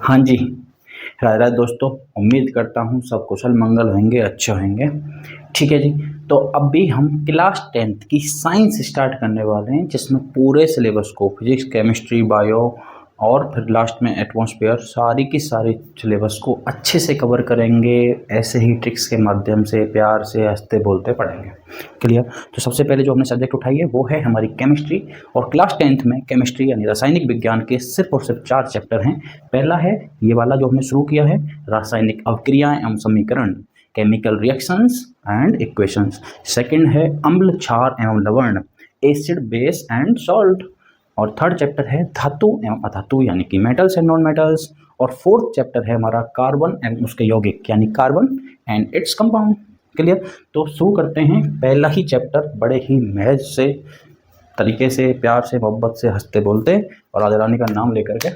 हाँ जी, राधे राधे दोस्तों। उम्मीद करता हूँ सब कुशल मंगल होंगे, अच्छे होंगे। ठीक है जी। तो अभी हम क्लास 10th की साइंस स्टार्ट करने वाले हैं, जिसमें पूरे सिलेबस को फिजिक्स, केमिस्ट्री, बायो और फिर लास्ट में एटमॉस्फेयर, सारी की सारी सिलेबस को अच्छे से कवर करेंगे। ऐसे ही ट्रिक्स के माध्यम से, प्यार से, हंसते बोलते पढ़ेंगे। क्लियर। तो सबसे पहले जो हमने सब्जेक्ट उठाई है वो है हमारी केमिस्ट्री। और क्लास 10th में केमिस्ट्री यानी रासायनिक विज्ञान के सिर्फ और सिर्फ 4 चैप्टर हैं। पहला है ये वाला जो हमने शुरू किया है, रासायनिक अवक्रियाएं एवं समीकरण, chemical reactions and equations. Second है अम्ल, क्षार एवं लवण, एसिड, बेस एंड सॉल्ट। और थर्ड चैप्टर है धातु एवं अधातु यानी कि मेटल्स एंड नॉन मेटल्स। और फोर्थ चैप्टर है हमारा कार्बन एंड उसके यौगिक यानी carbon and its compound. Clear. तो शुरू करते हैं पहला ही चैप्टर बड़े ही महज से तरीके से, प्यार से, मोहब्बत से, हंसते बोलते और राजा रानी का नाम लेकर के।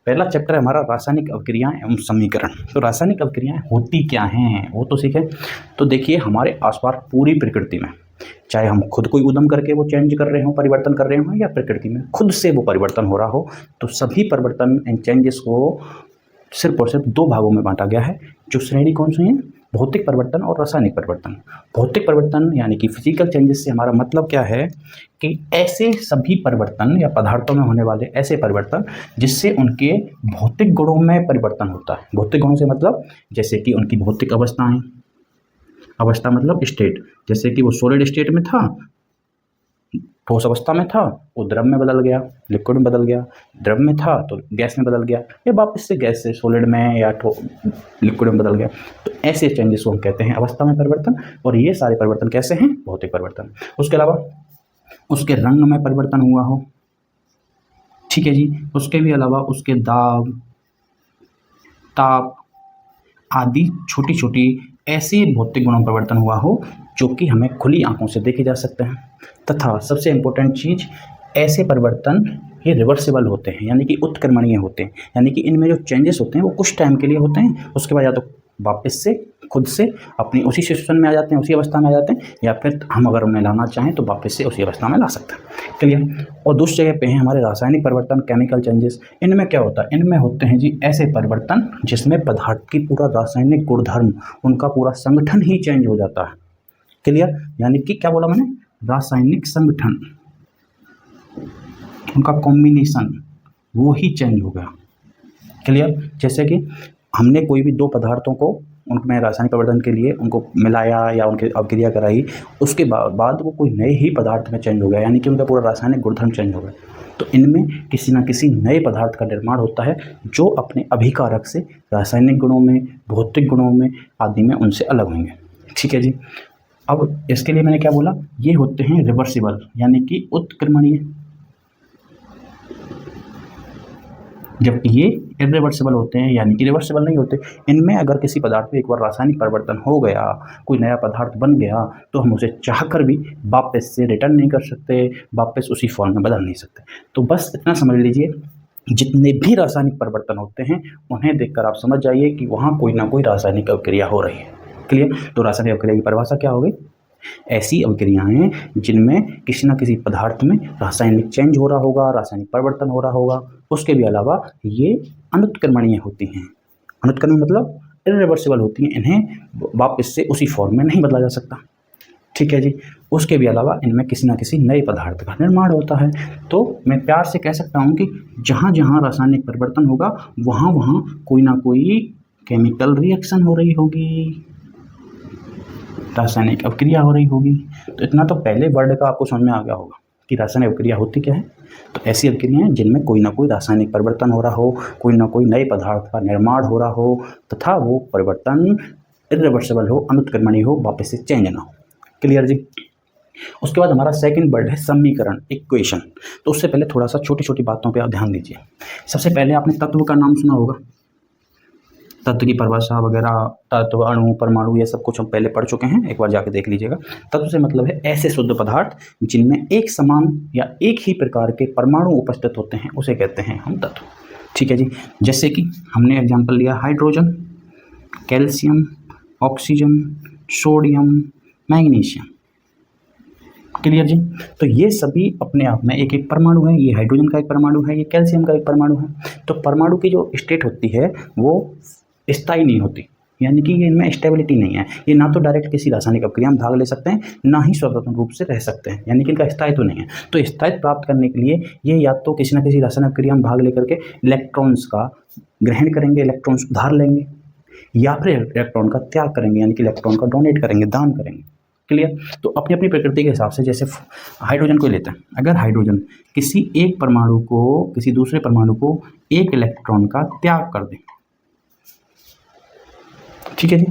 पहला चैप्टर है हमारा रासायनिक अवक्रियाएं एवं समीकरण। तो रासायनिक अवक्रियाएं होती क्या हैं वो तो सीखें। तो देखिए, हमारे आसपास पूरी प्रकृति में, चाहे हम खुद कोई उद्यम करके वो चेंज कर रहे हो, परिवर्तन कर रहे हो, या प्रकृति में खुद से वो परिवर्तन हो रहा हो, तो सभी परिवर्तन एंड चेंजेस को सिर्फ और सिर्फ 2 भागों में बांटा गया है। जो श्रेणी कौन सी है? भौतिक परिवर्तन और रासायनिक परिवर्तन। भौतिक परिवर्तन यानी कि फिजिकल चेंजेस से हमारा मतलब क्या है कि ऐसे सभी परिवर्तन या पदार्थों में होने वाले ऐसे परिवर्तन जिससे उनके भौतिक गुणों में परिवर्तन होता है। भौतिक गुणों से मतलब जैसे कि उनकी भौतिक अवस्थाएं, अवस्था मतलब स्टेट, जैसे कि वो सॉलिड स्टेट में था, ठोस अवस्था में था, वो द्रव में बदल गया, लिक्विड में बदल गया, द्रव में था तो गैस में बदल गया, या वापस से गैस से सॉलिड में या लिक्विड में बदल गया। तो ऐसे चेंजेस को हम कहते हैं अवस्था में परिवर्तन। और ये सारे परिवर्तन कैसे हैं? भौतिक परिवर्तन। उसके अलावा उसके रंग में परिवर्तन हुआ हो, ठीक है जी। उसके भी अलावा उसके दाब, ताप आदि छोटी छोटी ऐसी भौतिक गुणों में परिवर्तन हुआ हो जो कि हमें खुली आंखों से देखे जा सकते हैं। तथा सबसे इम्पोर्टेंट चीज़, ऐसे परिवर्तन ये रिवर्सिबल होते हैं यानी कि उत्क्रमणीय होते हैं। यानी कि इनमें जो चेंजेस होते हैं वो कुछ टाइम के लिए होते हैं, उसके बाद या तो वापस से खुद से अपनी उसी सिचुएशन में आ जाते हैं, उसी अवस्था में आ जाते हैं, या फिर हम अगर उन्हें लाना चाहें तो वापस से उसी अवस्था में ला सकते हैं। क्लियर। और दूसरी जगह पे हैं हमारे रासायनिक परिवर्तन, केमिकल चेंजेस। इनमें क्या होता है? इनमें होते हैं जी ऐसे परिवर्तन जिसमें पदार्थ की पूरा रासायनिक गुणधर्म, उनका पूरा संगठन ही चेंज हो जाता है। क्लियर। यानी कि क्या बोला मैंने? रासायनिक संगठन, उनका कॉम्बिनेशन वो ही चेंज हो गया। क्लियर। जैसे कि हमने कोई भी 2 पदार्थों को उनमें रासायनिक परिवर्तन के लिए उनको मिलाया या उनकी अवक्रिया कराई, उसके बाद वो कोई नए ही पदार्थ में चेंज हो गया, यानी कि उनका पूरा रासायनिक गुणधर्म चेंज हो गया। तो इनमें किसी न किसी नए पदार्थ का निर्माण होता है जो अपने अभिकारक से रासायनिक गुणों में, भौतिक गुणों में आदि में उनसे अलग होंगे। ठीक है जी। अब इसके लिए मैंने क्या बोला? ये होते हैं रिवर्सिबल यानी कि उत्क्रमणीय, जबकि ये इरिवर्सिबल होते हैं यानी कि रिवर्सिबल नहीं होते। इनमें अगर किसी पदार्थ में एक बार रासायनिक परिवर्तन हो गया, कोई नया पदार्थ बन गया, तो हम उसे चाहकर भी वापस से रिटर्न नहीं कर सकते, वापस उसी फॉर्म में बदल नहीं सकते। तो बस इतना समझ लीजिए, जितने भी रासायनिक परिवर्तन होते हैं उन्हें देखकर आप समझ जाइए कि वहाँ कोई ना कोई रासायनिक अवक्रिया हो रही है। क्लियर। तो रासायनिक अवक्रिया की परिभाषा क्या होगी? ऐसी अवक्रियाएं जिनमें किसी न किसी पदार्थ में रासायनिक चेंज हो रहा होगा, रासायनिक परिवर्तन हो रहा होगा। उसके भी अलावा ये अनुत्क्रमणीय होती हैं। अनुत्क्रमण मतलब इरिवर्सिबल होती हैं, इन्हें वापस से उसी फॉर्म में नहीं बदला जा सकता। ठीक है जी। उसके भी अलावा इनमें किसी न किसी नए पदार्थ का निर्माण होता है। तो मैं प्यार से कह सकता हूँ कि जहाँ जहाँ रासायनिक परिवर्तन होगा वहाँ वहाँ कोई ना कोई केमिकल रिएक्शन हो रही होगी, रासायनिक अवक्रिया हो रही होगी। तो इतना तो पहले वर्ड का आपको समझ में आ गया होगा कि रासायनिक अवक्रिया होती क्या है। तो ऐसी अवक्रियाएं जिनमें कोई ना कोई रासायनिक परिवर्तन हो रहा हो, कोई ना कोई नए पदार्थ का निर्माण हो रहा हो, तथा वो परिवर्तन इरिवर्सिबल हो, अनुत्क्रमणीय हो, वापस से चेंज ना हो। क्लियर जी। उसके बाद हमारा सेकंड वर्ड है समीकरण, इक्वेशन। तो उससे पहले थोड़ा सा छोटी छोटी बातों पर आप ध्यान दीजिए। सबसे पहले आपने तत्व का नाम सुना होगा, तत्व की परिभाषा वगैरह, तत्व, अणु, परमाणु, ये सब कुछ हम पहले पढ़ चुके हैं, एक बार जाके देख लीजिएगा। तत्व से मतलब है ऐसे शुद्ध पदार्थ जिनमें एक समान या एक ही प्रकार के परमाणु उपस्थित होते हैं, उसे कहते हैं हम तत्व। ठीक है जी। जैसे कि हमने एग्जाम्पल लिया hydrogen, calcium, oxygen, sodium, magnesium. Clear जी। तो ये सभी अपने आप में एक एक परमाणु है, ये हाइड्रोजन का एक परमाणु है, ये कैल्शियम का एक परमाणु है। तो परमाणु की जो स्टेट होती है वो स्थायी नहीं होती, यानी कि ये इनमें स्टेबिलिटी नहीं है। ये ना तो डायरेक्ट किसी रासायनिक अभिक्रिया में भाग ले सकते हैं, ना ही स्वतंत्र रूप से रह सकते हैं, यानी कि इनका स्थायित्व तो नहीं है। तो स्थायित्व प्राप्त करने के लिए ये या तो किसी न किसी रासायनिक अभिक्रिया में भाग लेकर के इलेक्ट्रॉन्स का ग्रहण करेंगे, इलेक्ट्रॉन्स उधार लेंगे, या फिर इलेक्ट्रॉन का त्याग करेंगे, यानी कि इलेक्ट्रॉन का डोनेट करेंगे, दान करेंगे। क्लियर। तो अपनी अपनी प्रकृति के हिसाब से, जैसे हाइड्रोजन को लेते हैं, अगर हाइड्रोजन किसी एक परमाणु को, किसी दूसरे परमाणु को एक इलेक्ट्रॉन का त्याग कर दे, ठीक है जी,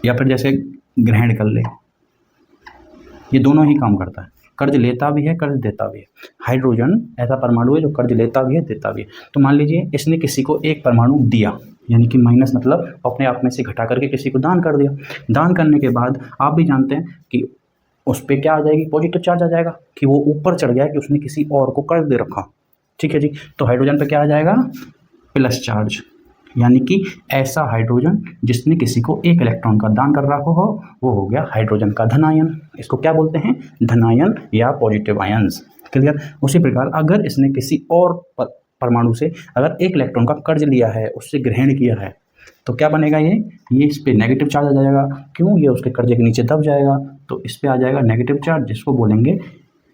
या फिर जैसे ग्रहण कर ले, ये दोनों ही काम करता है, कर्ज लेता भी है, कर्ज देता भी है। हाइड्रोजन ऐसा परमाणु है जो कर्ज लेता भी है, देता भी है। तो मान लीजिए इसने किसी को एक परमाणु दिया, यानी कि माइनस मतलब अपने आप में से घटा करके किसी को दान कर दिया। दान करने के बाद आप भी जानते हैं कि उस पर क्या आ जाएगी, पॉजिटिव चार्ज आ जाएगा, कि वो ऊपर चढ़ गया, कि उसने किसी और को कर्ज दे रखा, ठीक है जी। तो हाइड्रोजन पे क्या आ जाएगा, प्लस चार्ज, यानी कि ऐसा हाइड्रोजन जिसने किसी को एक इलेक्ट्रॉन का दान कर रखा हो, वो हो गया हाइड्रोजन का धनायन। इसको क्या बोलते हैं, धनायन या पॉजिटिव आयंस। क्लियर। उसी प्रकार अगर इसने किसी और परमाणु से अगर एक इलेक्ट्रॉन का कर्ज लिया है, उससे ग्रहण किया है, तो क्या बनेगा, ये इस पे नेगेटिव चार्ज आ जाएगा। क्यों, ये उसके कर्जे के नीचे दब जाएगा, तो इस पे आ जाएगा नेगेटिव चार्ज, जिसको बोलेंगे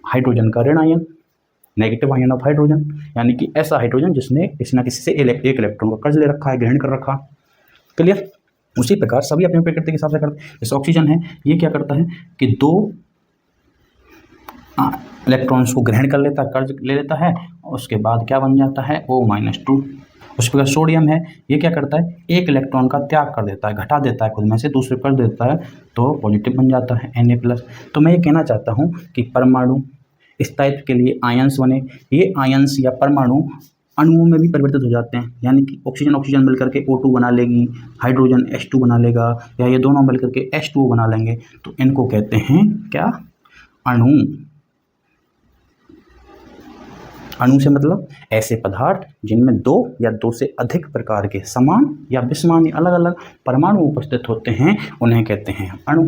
हाइड्रोजन का ऋण ion, negative ion of hydrogen. यानी कि ऐसा हाइड्रोजन जिसने किसी न किसी से एक इलेक्ट्रॉन का कर्ज ले रखा है, ग्रहण कर रखा। क्लियर। उसी प्रकार सभी अपनी प्रकृति के हिसाब से करते हैं। जैसे ऑक्सीजन है, ये क्या करता है कि दो इलेक्ट्रॉन्स को ग्रहण कर लेता है, कर्ज ले लेता है, उसके बाद क्या बन जाता है, O-2। उसी प्रकार सोडियम है, ये क्या करता है, एक इलेक्ट्रॉन का त्याग कर देता है, घटा देता है खुद में से, दूसरे कर देता है, तो पॉजिटिव बन जाता है Na+। तो मैं ये कहना चाहता हूँ कि परमाणु स्थायित्व के लिए आयंस बने, ये आयंस या परमाणु अणुओं में भी परिवर्तित हो जाते हैं, यानी कि ऑक्सीजन ऑक्सीजन मिलकर के O2 बना लेगी, हाइड्रोजन H2 बना लेगा, या ये दोनों मिलकर के H2O बना लेंगे। तो इनको कहते हैं क्या, अणु। अणु से मतलब ऐसे पदार्थ जिनमें दो या दो से अधिक प्रकार के समान या विसमान या अलग अलग परमाणु उपस्थित होते हैं, उन्हें कहते हैं अणु।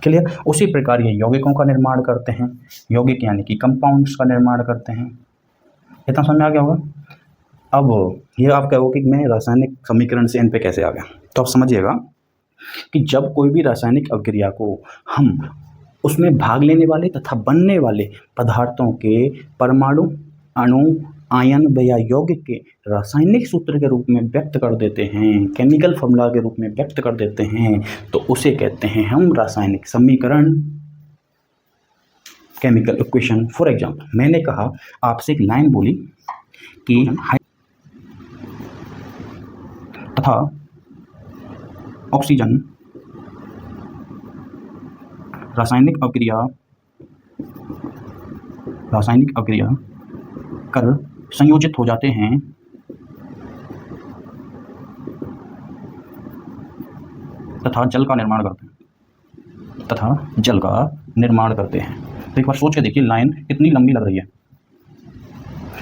क्लियर। उसी प्रकार ये यौगिकों का निर्माण करते हैं, यौगिक यानी कि कंपाउंड्स का निर्माण करते हैं। इतना समझ में आ गया होगा। अब ये आप कहोगे कि मैं रासायनिक समीकरण से इन पे कैसे आ गया, तो आप समझिएगा कि जब कोई भी रासायनिक अभिक्रिया को हम उसमें भाग लेने वाले तथा बनने वाले पदार्थों के परमाणु, अणु, आयन या यौगिक के रासायनिक सूत्र के रूप में व्यक्त कर देते हैं, केमिकल फॉर्मूला के रूप में व्यक्त कर देते हैं, तो उसे कहते हैं हम रासायनिक समीकरण, केमिकल इक्वेशन। फॉर एग्जाम्पल, मैंने कहा आपसे एक लाइन बोली कि तथा ऑक्सीजन रासायनिक अभिक्रिया कर संयोजित हो जाते हैं तथा जल का निर्माण करते हैं, तो एक बार सोच के देखिए, लाइन कितनी लंबी लग रही है।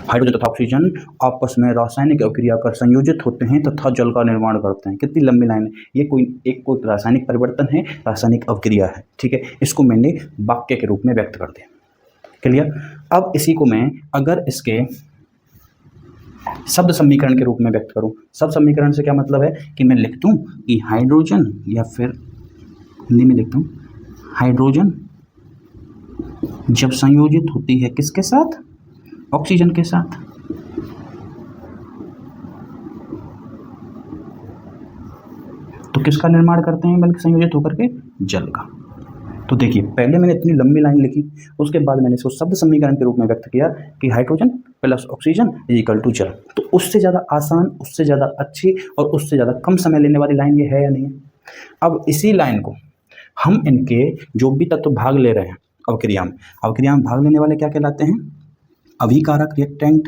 हाइड्रोजन तथा ऑक्सीजन आपस में रासायनिक अभिक्रिया कर संयोजित होते हैं तथा जल का निर्माण करते हैं। कितनी लंबी लाइन है ये, कोई रासायनिक परिवर्तन है, रासायनिक अभिक्रिया है, ठीक है। इसको मैंने वाक्य के रूप में व्यक्त कर दिया। क्लियर। अब इसी को मैं अगर इसके शब्द समीकरण के रूप में व्यक्त करूं, शब्द समीकरण से क्या मतलब है कि मैं लिख दूं कि हाइड्रोजन, या फिर हिंदी में लिखता हूं, हाइड्रोजन जब संयोजित होती है किसके साथ, ऑक्सीजन के साथ, तो किसका निर्माण करते हैं, बल्कि संयोजित होकर के जल का। तो देखिए, पहले मैंने इतनी लंबी लाइन लिखी, उसके बाद मैंने इसको शब्द समीकरण के रूप में व्यक्त किया कि hydrogen plus oxygen equal to जल। तो उससे ज़्यादा आसान, उससे ज़्यादा अच्छी और उससे ज़्यादा कम समय लेने वाली लाइन ये है या नहीं है। अब इसी लाइन को हम इनके जो भी तत्व भाग ले रहे हैं अभिक्रिया में भाग लेने वाले क्या कहलाते हैं, अभिकारक रिएक्टेंट,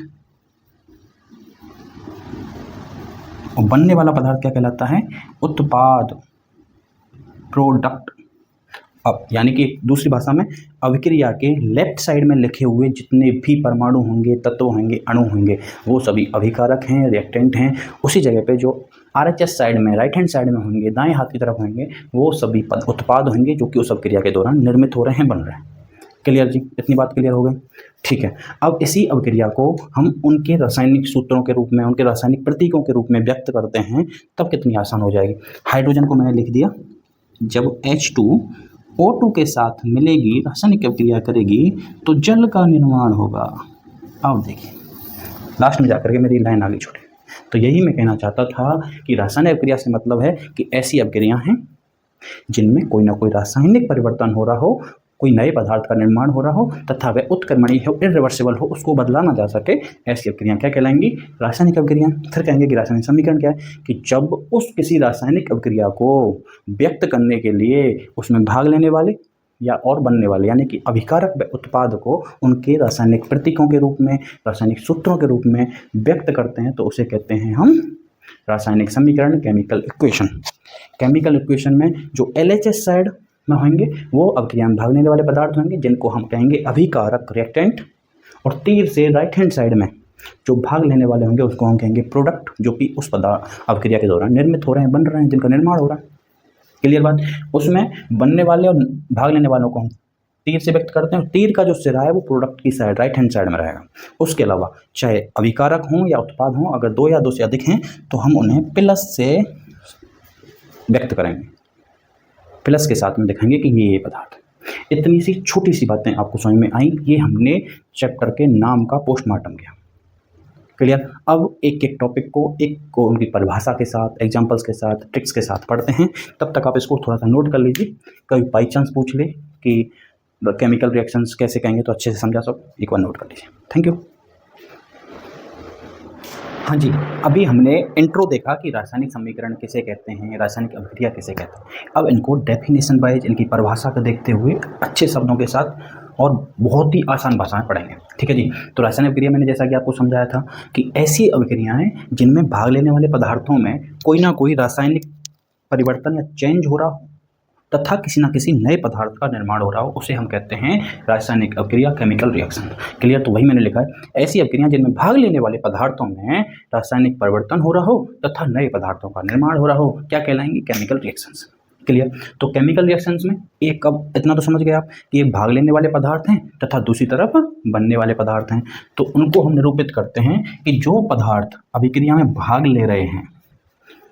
और बनने वाला पदार्थ क्या कहलाता है, उत्पाद, प्रोडक्ट। अब यानी कि दूसरी भाषा में अभिक्रिया के लेफ्ट साइड में लिखे हुए जितने भी परमाणु होंगे, तत्व होंगे, अणु होंगे, वो सभी अभिकारक हैं, रिएक्टेंट हैं। उसी जगह पे जो RHS साइड में, राइट हैंड साइड में होंगे, दाएं हाथ की तरफ होंगे, वो सभी उत्पाद होंगे जो कि उस अभिक्रिया के दौरान निर्मित हो रहे हैं, बन रहे हैं। क्लियर जी, इतनी बात क्लियर हो गई। ठीक है, अब इसी अभिक्रिया को हम उनके रासायनिक सूत्रों के रूप में, उनके रासायनिक प्रतीकों के रूप में व्यक्त करते हैं, तब कितनी आसान हो जाएगी। हाइड्रोजन को मैंने लिख दिया, जब H2O2 के साथ मिलेगी, रासायनिक अभिक्रिया करेगी तो जल का निर्माण होगा। अब देखिए लास्ट में जाकर के मेरी लाइन आगे छोड़ी। तो यही मैं कहना चाहता था कि रासायनिक अभिक्रिया से मतलब है कि ऐसी अभिक्रिया हैं जिनमें कोई ना कोई रासायनिक परिवर्तन हो रहा हो, कोई नए पदार्थ का निर्माण हो रहा हो तथा वह उत्क्रमणीय हो, इरिवर्सिबल हो, उसको बदला ना जा सके, ऐसी अभिक्रियाएं क्या कहलाएंगी? रासायनिक अभिक्रिया। फिर कहेंगे कि रासायनिक समीकरण क्या है, कि जब उस किसी रासायनिक अभिक्रिया को व्यक्त करने के लिए उसमें भाग लेने वाले या और बनने वाले यानी कि अभिकारक उत्पाद को उनके रासायनिक प्रतीकों के रूप में, रासायनिक सूत्रों के रूप में व्यक्त करते हैं, तो उसे कहते हैं हम रासायनिक समीकरण, केमिकल इक्वेशन। केमिकल इक्वेशन में जो LHS साइड में होंगे वो अभिक्रिया में भाग लेने वाले पदार्थ होंगे, जिनको हम कहेंगे अभिकारक, रिएक्टेंट। और तीर से राइट हैंड साइड में जो भाग लेने वाले होंगे उसको हम कहेंगे प्रोडक्ट, जो कि उस पदार्थ अभिक्रिया के दौरान निर्मित हो रहे हैं, बन रहे हैं, जिनका निर्माण हो रहा है। क्लियर बात। उसमें बनने वाले और भाग लेने वालों को हम तीर से व्यक्त करते हैं। तीर का जो सिरा है वो प्रोडक्ट की साइड, राइट हैंड साइड में रहेगा। उसके अलावा चाहे अभिकारक हों या उत्पाद हों, अगर दो या दो से अधिक हैं तो हम उन्हें प्लस से व्यक्त करेंगे, प्लस के साथ में दिखाएंगे कि ये पदार्थ। इतनी सी छोटी सी बातें आपको समझ में आई, ये हमने चैप्टर के नाम का पोस्टमार्टम किया। क्लियर। अब एक एक टॉपिक को उनकी परिभाषा के साथ, एग्जांपल्स के साथ, ट्रिक्स के साथ पढ़ते हैं। तब तक आप इसको थोड़ा सा नोट कर लीजिए, कभी बाई चांस पूछ ले कि केमिकल रिएक्शंस कैसे कहेंगे तो अच्छे से समझा सब, एक बार नोट कर लीजिए। Thank you. हाँ जी, अभी हमने इंट्रो देखा कि रासायनिक समीकरण किसे कहते हैं, रासायनिक अभिक्रिया किसे कहते हैं। अब इनको डेफिनेशन वाइज, इनकी परिभाषा को देखते हुए अच्छे शब्दों के साथ और बहुत ही आसान भाषा में पढ़ेंगे। ठीक है जी। तो रासायनिक अभिक्रिया मैंने जैसा कि आपको समझाया था कि ऐसी अभिक्रियाएं जिनमें भाग लेने वाले पदार्थों में कोई ना कोई रासायनिक परिवर्तन या चेंज हो रहा हो तथा किसी न किसी नए पदार्थ का निर्माण हो रहा हो, उसे हम कहते हैं रासायनिक अभिक्रिया, केमिकल रिएक्शन। क्लियर। तो वही मैंने लिखा है, ऐसी अभिक्रियाएं जिनमें भाग लेने वाले पदार्थों में रासायनिक परिवर्तन हो रहा हो तथा नए पदार्थों का निर्माण हो रहा हो, क्या कहलाएंगी? Chemical reactions. क्लियर। तो केमिकल रिएक्शंस में एक, अब इतना तो समझ गए आप कि एक भाग लेने वाले पदार्थ हैं तथा दूसरी तरफ बनने वाले पदार्थ हैं। तो उनको हम निरूपित करते हैं कि जो पदार्थ अभिक्रिया में भाग ले रहे हैं,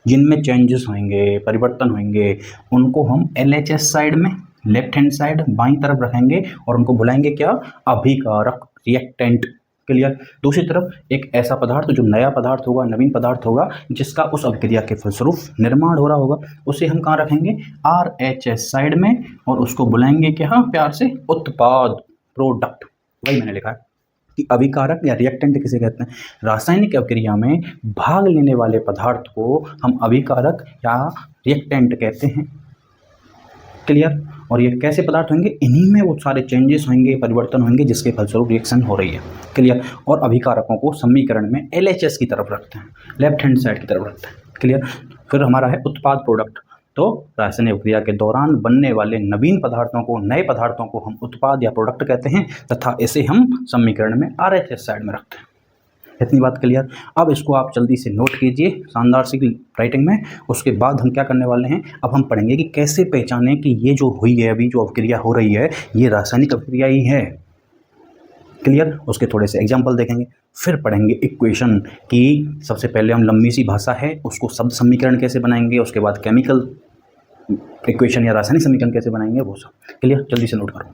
जिनमें चेंजेस होंगे, परिवर्तन होंगे, उनको हम LHS साइड में, लेफ्ट हैंड साइड बाईं तरफ रखेंगे और उनको बुलाएंगे क्या? अभिकारक, रिएक्टेंट। क्लियर। दूसरी तरफ एक ऐसा पदार्थ जो नया पदार्थ होगा, नवीन पदार्थ होगा, जिसका उस अभिक्रिया के फलस्वरूप निर्माण हो रहा होगा, उसे हम कहाँ रखेंगे? RHS साइड में, और उसको बुलाएंगे क्या? प्यार से उत्पाद, प्रोडक्ट। वही मैंने लिखा है कि अभिकारक या रिएक्टेंट किसे कहते हैं? रासायनिक अभिक्रिया में भाग लेने वाले पदार्थ को हम अभिकारक या रिएक्टेंट कहते हैं। क्लियर। और ये कैसे पदार्थ होंगे? इन्हीं में वो सारे चेंजेस होंगे, परिवर्तन होंगे, जिसके फलस्वरूप रिएक्शन हो रही है। क्लियर। और अभिकारकों को समीकरण में LHS की तरफ रखते हैं, लेफ्ट हैंड साइड की तरफ रखते हैं। क्लियर। फिर हमारा है उत्पाद, प्रोडक्ट। तो रासायनिक अभिक्रिया के दौरान बनने वाले नवीन पदार्थों को, नए पदार्थों को हम उत्पाद या प्रोडक्ट कहते हैं तथा इसे हम समीकरण में RHS साइड में रखते हैं। इतनी बात क्लियर। अब इसको आप जल्दी से नोट कीजिए शानदार सी राइटिंग में। उसके बाद हम क्या करने वाले हैं, अब हम पढ़ेंगे कि कैसे पहचानें कि ये जो हुई है, अभी जो अभिक्रिया हो रही है, ये रासायनिक अभिक्रिया ही है। क्लियर। उसके थोड़े से एग्जाम्पल देखेंगे, फिर पढ़ेंगे इक्वेशन की। सबसे पहले हम लंबी सी भाषा है उसको शब्द समीकरण कैसे बनाएंगे, उसके बाद केमिकल इक्वेशन या रासायनिक समीकरण कैसे बनाएंगे, वो सब। क्लियर। जल्दी से नोट करो।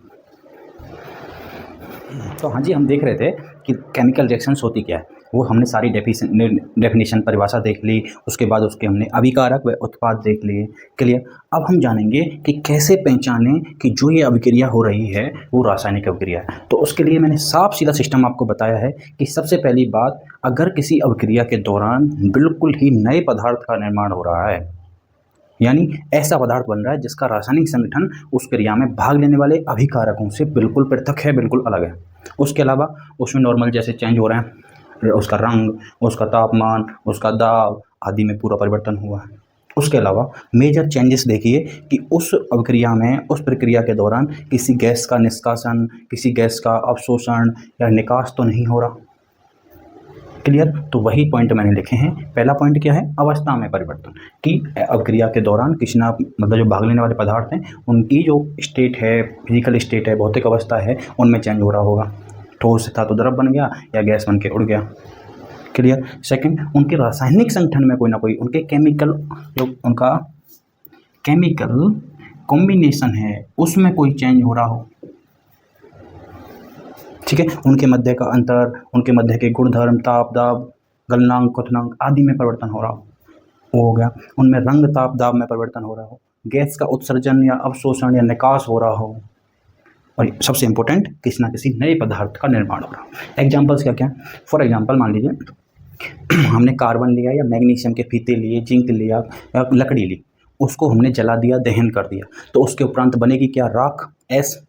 तो हाँ जी, हम देख रहे थे कि केमिकल रिएक्शंस होती क्या है, वो हमने सारी डेफिनेशन, परिभाषा देख ली। उसके बाद उसके हमने अभिकारक व उत्पाद देख लिए। क्लियर। अब हम जानेंगे कि कैसे पहचानें कि जो ये अभिक्रिया हो रही है वो रासायनिक अभिक्रिया है। तो उसके लिए मैंने साफ सीधा सिस्टम आपको बताया है कि सबसे पहली बात, अगर किसी अभिक्रिया के दौरान बिल्कुल ही नए पदार्थ का निर्माण हो रहा है, यानी ऐसा पदार्थ बन रहा है जिसका रासायनिक संगठन उस क्रिया में भाग लेने वाले अभिकारकों से बिल्कुल पृथक है, बिल्कुल अलग है। उसके अलावा उसमें नॉर्मल जैसे चेंज हो रहे हैं, उसका रंग, उसका तापमान, उसका दाब आदि में पूरा परिवर्तन हुआ है। उसके अलावा मेजर चेंजेस देखिए कि उस अभिक्रिया में, उस प्रक्रिया के दौरान किसी गैस का निष्कासन, किसी गैस का अवशोषण या निकास तो नहीं हो रहा। क्लियर। तो वही पॉइंट मैंने लिखे हैं। पहला पॉइंट क्या है, अवस्था में परिवर्तन, कि अभिक्रिया के दौरान किसी ना मतलब जो भाग लेने वाले पदार्थ हैं उनकी जो स्टेट है, फिजिकल स्टेट है, भौतिक अवस्था है, उनमें चेंज हो रहा होगा। ठोस था तो द्रव बन गया या गैस बन के उड़ गया। क्लियर। सेकंड, उनके रासायनिक संगठन में कोई ना कोई उनके केमिकल, जो उनका केमिकल कॉम्बिनेशन है उसमें कोई चेंज हो रहा हो। ठीक है। उनके मध्य का अंतर, उनके मध्य के गुणधर्म, ताप दाब, गलनांक, क्वथनांक आदि में परिवर्तन हो रहा हो, वो हो गया। उनमें रंग, ताप दाब में परिवर्तन हो रहा हो, गैस का उत्सर्जन या अवशोषण या निकास हो रहा हो, और सबसे इंपॉर्टेंट किसी ना किसी नए पदार्थ का निर्माण हो रहा हो। एग्जाम्पल्स क्या क्या? फॉर एग्जाम्पल मान लीजिए हमने कार्बन लिया या मैग्नीशियम के फीते लिए, जिंक लिया या लकड़ी ली, उसको हमने जला दिया, दहन कर दिया, तो उसके उपरांत बनेगी क्या? राख, एस।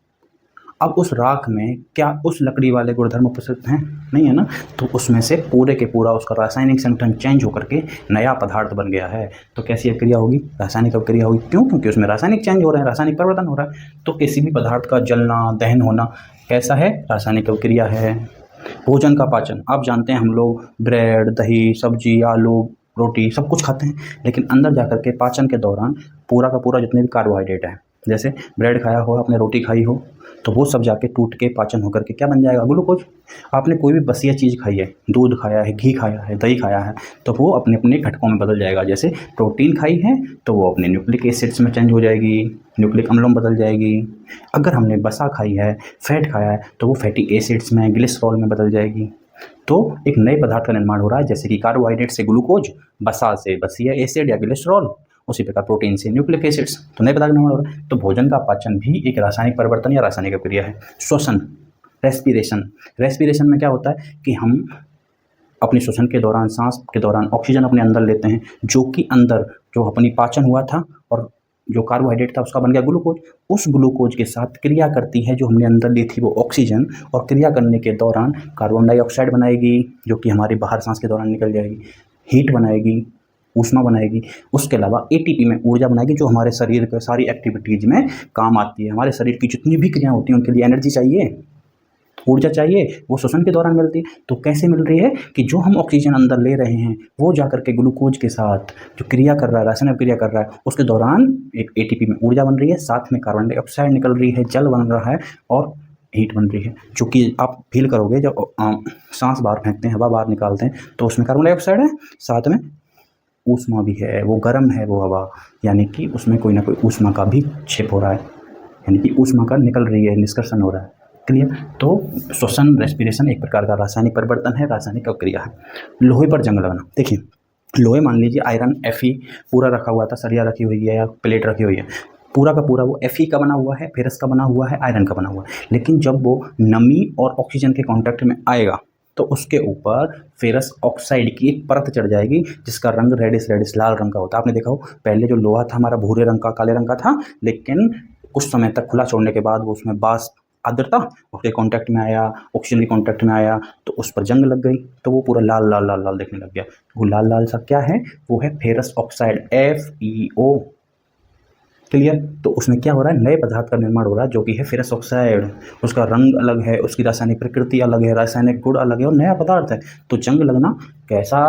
अब उस राख में क्या उस लकड़ी वाले गुणधर्म उपस्थित हैं? नहीं है ना। तो उसमें से पूरे के पूरा उसका रासायनिक संगठन चेंज होकर के नया पदार्थ बन गया है। तो कैसी अभिक्रिया होगी? रासायनिक अभिक्रिया होगी। क्यों? क्योंकि उसमें रासायनिक चेंज हो रहे हैं, रासायनिक परिवर्तन हो रहा है। तो किसी भी पदार्थ का जलना, दहन होना कैसा है? रासायनिक अभिक्रिया है। भोजन का पाचन, आप जानते हैं हम लोग ब्रेड, दही, सब्जी, आलू, रोटी सब कुछ खाते हैं, लेकिन अंदर जाकर के पाचन के दौरान पूरा का पूरा जितने भी कार्बोहाइड्रेट है, जैसे ब्रेड खाया हो आपने, रोटी खाई हो, तो वो सब जाके टूट के पाचन होकर के क्या बन जाएगा? ग्लूकोज। आपने कोई भी बसिया चीज़ खाई है, दूध खाया है, घी खाया है, दही खाया है, तो वो अपने अपने घटकों में बदल जाएगा। जैसे प्रोटीन खाई है तो वो अपने न्यूक्लिक एसिड्स में चेंज हो जाएगी, न्यूक्लिक अम्लों में बदल जाएगी। अगर हमने बसा खाई है, फैट खाया है, तो वो फैटी एसिड्स में, ग्लिसरॉल में बदल जाएगी। तो एक नए पदार्थ का निर्माण हो रहा है, जैसे कि कार्बोहाइड्रेट से ग्लूकोज, बसा से बसिया एसिड या ग्लिसरॉल, उसी प्रकार प्रोटीन से न्यूक्लिक एसिड्स, तो नए पदार्थ निर्माण हो रहा है। तो भोजन का पाचन भी एक रासायनिक परिवर्तन या रासायनिक अभिक्रिया है। श्वसन, रेस्पिरेशन, रेस्पिरेशन में क्या होता है कि हम अपने श्वसन के दौरान, सांस के दौरान ऑक्सीजन अपने अंदर लेते हैं, जो कि अंदर जो अपनी पाचन हुआ था और जो कार्बोहाइड्रेट था उसका बन गया ग्लूकोज। उस ग्लूकोज के साथ क्रिया करती है जो हमने अंदर ली थी वो ऑक्सीजन, और क्रिया करने के दौरान कार्बन डाइऑक्साइड बनाएगी, जो कि हमारी बाहर सांस के दौरान निकल जाएगी, हीट बनाएगी, ऊष्मा बनाएगी। उसके अलावा एटीपी में ऊर्जा बनाएगी, जो हमारे शरीर के सारी एक्टिविटीज़ में काम आती है। हमारे शरीर की जितनी भी क्रियाएं होती हैं उनके लिए एनर्जी चाहिए, ऊर्जा चाहिए, वो श्वसन के दौरान मिलती है। तो कैसे मिल रही है कि जो हम ऑक्सीजन अंदर ले रहे हैं वो जाकर के ग्लूकोज के साथ जो क्रिया कर रहा है, रासायनिक क्रिया कर रहा है, उसके दौरान एक एटीपी में ऊर्जा बन रही है, साथ में कार्बन डाइऑक्साइड निकल रही है, जल बन रहा है और हीट बन रही है। जो कि आप फील करोगे जब सांस बाहर फेंकते हैं, हवा बाहर निकालते हैं, तो उसमें कार्बन डाइऑक्साइड है, साथ में ऊष्मा भी है, वो गर्म है वो हवा, यानी कि उसमें कोई ना कोई ऊष्मा का भी क्षेप हो रहा है, यानी कि ऊष्मा का निकल रही है, निष्कर्षण हो रहा है। क्लियर। तो श्वसन, रेस्पिरेशन एक प्रकार का रासायनिक परिवर्तन है, रासायनिक अभिक्रिया है। लोहे पर जंग लगना, देखिए लोहे मान लीजिए आयरन Fe पूरा रखा हुआ था, सरिया रखी हुई है या प्लेट रखी हुई है, पूरा का पूरा वो Fe का बना हुआ है, फेरस का बना हुआ है, आयरन का बना हुआ है। लेकिन जब वो नमी और ऑक्सीजन के कांटेक्ट में आएगा तो उसके ऊपर फेरस ऑक्साइड की एक परत चढ़ जाएगी, जिसका रंग रेडिश रेडिश लाल रंग का होता है। आपने देखा हो पहले जो लोहा था हमारा भूरे रंग का, काले रंग का था, लेकिन कुछ समय तक खुला छोड़ने के बाद वो उसमें वाष्प, आर्द्रता उसके कांटेक्ट में आया, ऑक्सीजन के कांटेक्ट में आया, तो उस पर जंग लग गई, तो वो पूरा लाल लाल लाल लाल दिखने लग गया। वो लाल लाल सा क्या है? वो है फेरस ऑक्साइड, FeO। क्लियर। तो उसमें क्या हो रहा है? नए पदार्थ का निर्माण हो रहा है, जो कि है फेरस ऑक्साइड। उसका रंग अलग है, उसकी रासायनिक प्रकृति अलग है, रासायनिक गुण अलग है और नया पदार्थ है। तो जंग लगना कैसा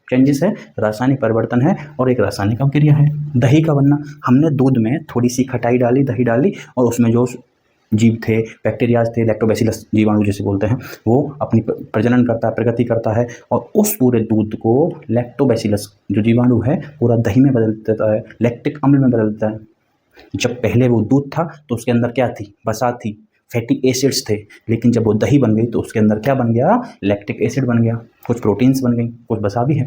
चेंजेस है? रासायनिक परिवर्तन है और एक रासायनिक अभिक्रिया है। दही का बनना, हमने दूध में थोड़ी सी खटाई डाली, दही डाली, और उसमें जो जीव थे, बैक्टीरियाज थे, लैक्टोबैसिलस जीवाणु जिसे बोलते हैं, वो अपनी प्रजनन करता है, प्रगति करता है, और उस पूरे दूध को लैक्टोबैसिलस जो जीवाणु है पूरा दही में बदल देता है, लैक्टिक अम्ल में बदल देता है। जब पहले वो दूध था तो उसके अंदर क्या थी? बसा थी, फैटी एसिड्स थे, लेकिन जब वो दही बन गई तो उसके अंदर क्या बन गया? लैक्टिक एसिड बन गया, कुछ प्रोटीन्स बन गई, कुछ बसा भी है,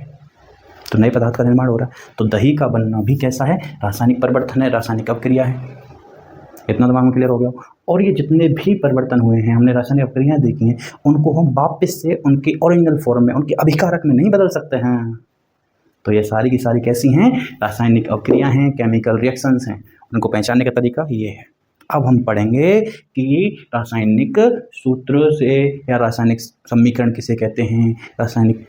तो नए पदार्थ का निर्माण हो रहा है। तो दही का बनना भी कैसा है? रासायनिक परिवर्तन है, रासायनिक अभिक्रिया है। इतना दिमाग में क्लियर हो गया। और ये जितने भी परिवर्तन हुए हैं, हमने रासायनिक अभिक्रियाएं देखी हैं, उनको हम वापस से उनके ओरिजिनल फॉर्म में, उनके अभिकारक में नहीं बदल सकते हैं। तो ये सारी की सारी कैसी हैं? रासायनिक अभिक्रिया हैं, केमिकल रिएक्शंस हैं। उनको पहचानने का तरीका ये है। अब हम पढ़ेंगे कि रासायनिक सूत्र से या रासायनिक समीकरण किसे कहते हैं, रासायनिक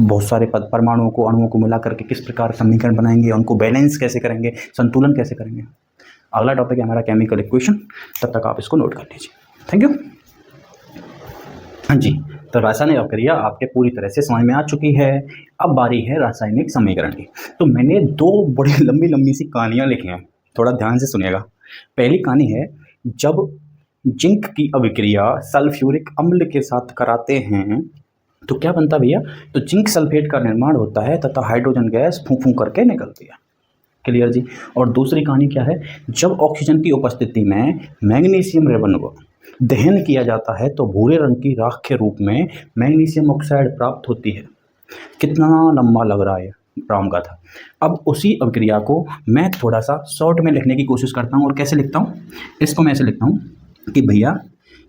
बहुत सारे परमाणुओं को, अणुओं को मिला करके किस प्रकार समीकरण बनाएंगे, उनको बैलेंस कैसे करेंगे, संतुलन कैसे करेंगे। अगला टॉपिक है हमारा केमिकल इक्वेशन, तब तक आप इसको नोट कर लीजिए। Thank you. हाँ जी, तो रासायनिक अभिक्रिया आपके पूरी तरह से समझ में आ चुकी है। अब बारी है रासायनिक समीकरण की। तो मैंने दो बड़ी लंबी लंबी सी कहानियाँ लिखी हैं, थोड़ा ध्यान से सुनिएगा। पहली कहानी है, जब जिंक की अभिक्रिया सल्फ्यूरिक अम्ल के साथ कराते हैं तो क्या बनता भैया, तो जिंक सल्फेट का निर्माण होता है तथा हाइड्रोजन गैस फूंक फूंक करके निकलती है। क्लियर जी। और दूसरी कहानी क्या है, जब ऑक्सीजन की उपस्थिति में मैग्नीशियम रेवन को दहन किया जाता है तो भूरे रंग की राख के रूप में मैग्नीशियम ऑक्साइड प्राप्त होती है। कितना लंबा लग रहा है राम का था। अब उसी अभिक्रिया को मैं थोड़ा सा शॉर्ट में लिखने की कोशिश करता हूँ। और कैसे लिखता हूँ, इसको मैं ऐसे लिखता हूँ कि भैया